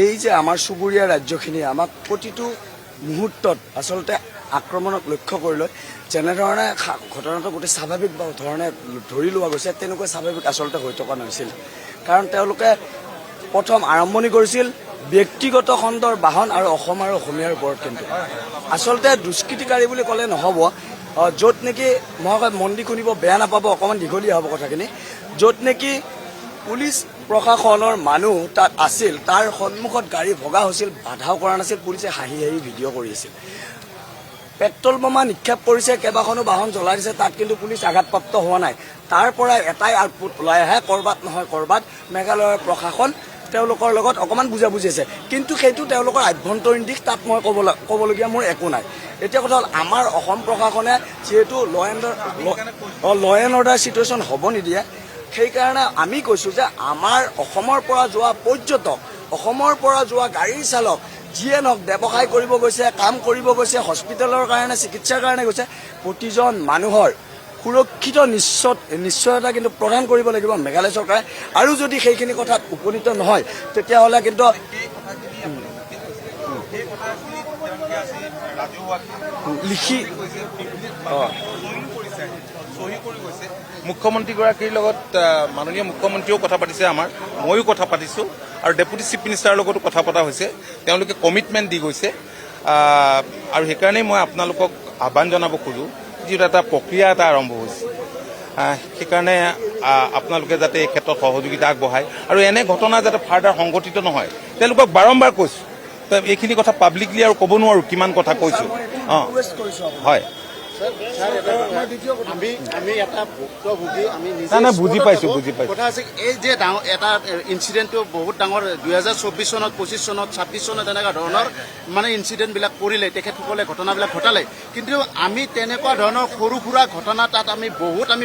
এই যে আমাৰ চুবুৰীয়া ৰাজ্যখিনি আমাক প্ৰতিটো মুহূৰ্তত আচলতে আক্ৰমণক লক্ষ্য কৰি লৈ যেনেধৰণে ঘটনাটো গোটেই স্বাভাৱিক ধৰণে ধৰি লোৱা গৈছে তেনেকুৱা স্বাভাৱিক আচলতে হৈ থকা নাছিল। কাৰণ তেওঁলোকে প্ৰথম আৰম্ভণি কৰিছিল ব্যক্তিগত খণ্ডৰ বাহন আৰু অসম আৰু অসমীয়াৰ ওপৰত। কিন্তু আচলতে দুষ্কৃতিকাৰী বুলি ক'লে নহ'ব, য'ত নেকি মই মন দি শুনিব বেয়া নাপাব, অকণমান দীঘলীয়া হ'ব কথাখিনি, য'ত নেকি পুলিচ প্ৰশাসনৰ মানুহ তাত আছিল, তাৰ সন্মুখত গাড়ী ভগা হৈছিল, বাধাও কৰা নাছিল, পুলিচে হাঁহি হাঁহি ভিডিঅ' কৰি আছিল। পেট্ৰল বোমা নিক্ষেপ কৰিছে, কেইবাখনো বাহন জ্বলাই দিছে, তাত কিন্তু পুলিচ আঘাতপ্ৰাপ্ত হোৱা নাই। তাৰ পৰা এটাই আউটপুট ওলাই আহে, ক'ৰবাত নহয় ক'ৰবাত মেঘালয়ৰ প্ৰশাসন তেওঁলোকৰ লগত অকণমান বুজাবুজি আছে, কিন্তু সেইটো তেওঁলোকৰ আভ্যন্তৰীণ দিশ, তাত মই ক'বলগীয়া মোৰ একো নাই। এতিয়া কথা হ'ল আমাৰ অসম প্ৰশাসনে যিহেতু ল এণ্ড অৰ্ডাৰ চিটুৱেশ্যন হ'ব নিদিয়ে, সেইকাৰণে আমি কৈছোঁ যে আমাৰ অসমৰ পৰা যোৱা পৰ্যটক, অসমৰ পৰা যোৱা গাড়ীৰ চালক যিয়ে নহওক, ব্যৱসায় কৰিব গৈছে, কাম কৰিব গৈছে, হস্পিটেলৰ কাৰণে চিকিৎসাৰ কাৰণে গৈছে, প্ৰতিজন মানুহৰ সুৰক্ষিত নিশ্চয়তা কিন্তু প্ৰদান কৰিব লাগিব মেঘালয় চৰকাৰে। আৰু যদি সেইখিনি কথাত উপনীত নহয় তেতিয়াহ'লে কিন্তু লিখি মুখ্যমন্ত্ৰীগৰাকীৰ লগত মাননীয় মুখ্যমন্ত্ৰীয়েও কথা পাতিছে, ময়ো কথা পাতিছোঁ, আৰু ডেপুটি চিফ মিনিষ্টাৰৰ লগতো কথা পতা হৈছে। তেওঁলোকে কমিটমেণ্ট দি গৈছে, আৰু সেইকাৰণেই মই আপোনালোকক আহ্বান জনাব খোজোঁ, যিটো এটা প্ৰক্ৰিয়া এটা আৰম্ভ হৈছে, সেইকাৰণে আপোনালোকে যাতে এই ক্ষেত্ৰত সহযোগিতা আগবঢ়ায় আৰু এনে ঘটনা যাতে ফাৰ্ডাৰ সংঘটিত নহয়। তেওঁলোকক বাৰম্বাৰ কৈছোঁ, এইখিনি কথা পাব্লিকলি আৰু ক'ব নোৱাৰোঁ কিমান কথা কৈছোঁ। হয়, আমি এটা ভুক্তভোগী, আমি বুজি পাইছোঁ। কথা আছে এই যে এটা ইনচিডেণ্টটো বহুত ডাঙৰ 2024 চনত, 25 চনত, 26 চনত এনেকুৱা ধৰণৰ মানে ইনচিডেণ্টবিলাক কৰিলে, তেখেতসকলে ঘটনাবিলাক ঘটালে। কিন্তু আমি তেনেকুৱা ধৰণৰ সৰু সুৰা ঘটনা তাত আমি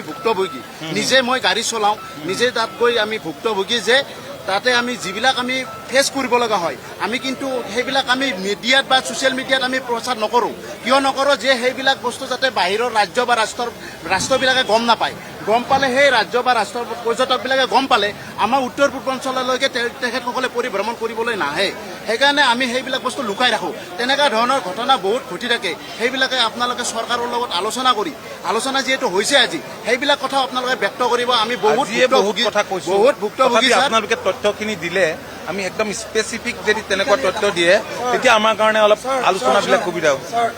ভুক্তভোগী। নিজে মই গাড়ী চলাওঁ, নিজে তাত গৈ আমি ভুক্তভোগী যে তাতে আমি যিবিলাক আমি ফেচ কৰিব লগা হয়, আমি কিন্তু সেইবিলাক আমি মিডিয়াত বা ছ'চিয়েল মিডিয়াত আমি প্ৰচাৰ নকৰোঁ। কিয় নকৰোঁ? যে সেইবিলাক বস্তু যাতে বাহিৰৰ ৰাজ্য বা ৰাষ্ট্ৰবিলাকে গম নাপায়। গম পালে সেই ৰাজ্য বা ৰাষ্ট্ৰৰ পৰ্যটকবিলাকে গম পালে আমাৰ উত্তৰ পূৰ্বাঞ্চললৈকে তেখেতসকলে পৰিভ্ৰমণ কৰিবলৈ নাহে। সেইকাৰণে আমি সেইবিলাক বস্তু লুকাই ৰাখোঁ। তেনেকুৱা ধৰণৰ ঘটনা বহুত ঘটি থাকে। সেইবিলাকে আপোনালোকে চৰকাৰৰ লগত আলোচনা যিহেতু হৈছে আজি, সেইবিলাক কথা আপোনালোকে ব্যক্ত কৰিব। আমি বহুত ভুক্তভোগী। আপোনালোকে তথ্যখিনি দিলে আমি একদম স্পেচিফিক যদি তেনেকুৱা তথ্য দিয়ে, তেতিয়া আমাৰ কাৰণে অলপ আলোচনাবিলাক সুবিধা হ'ব।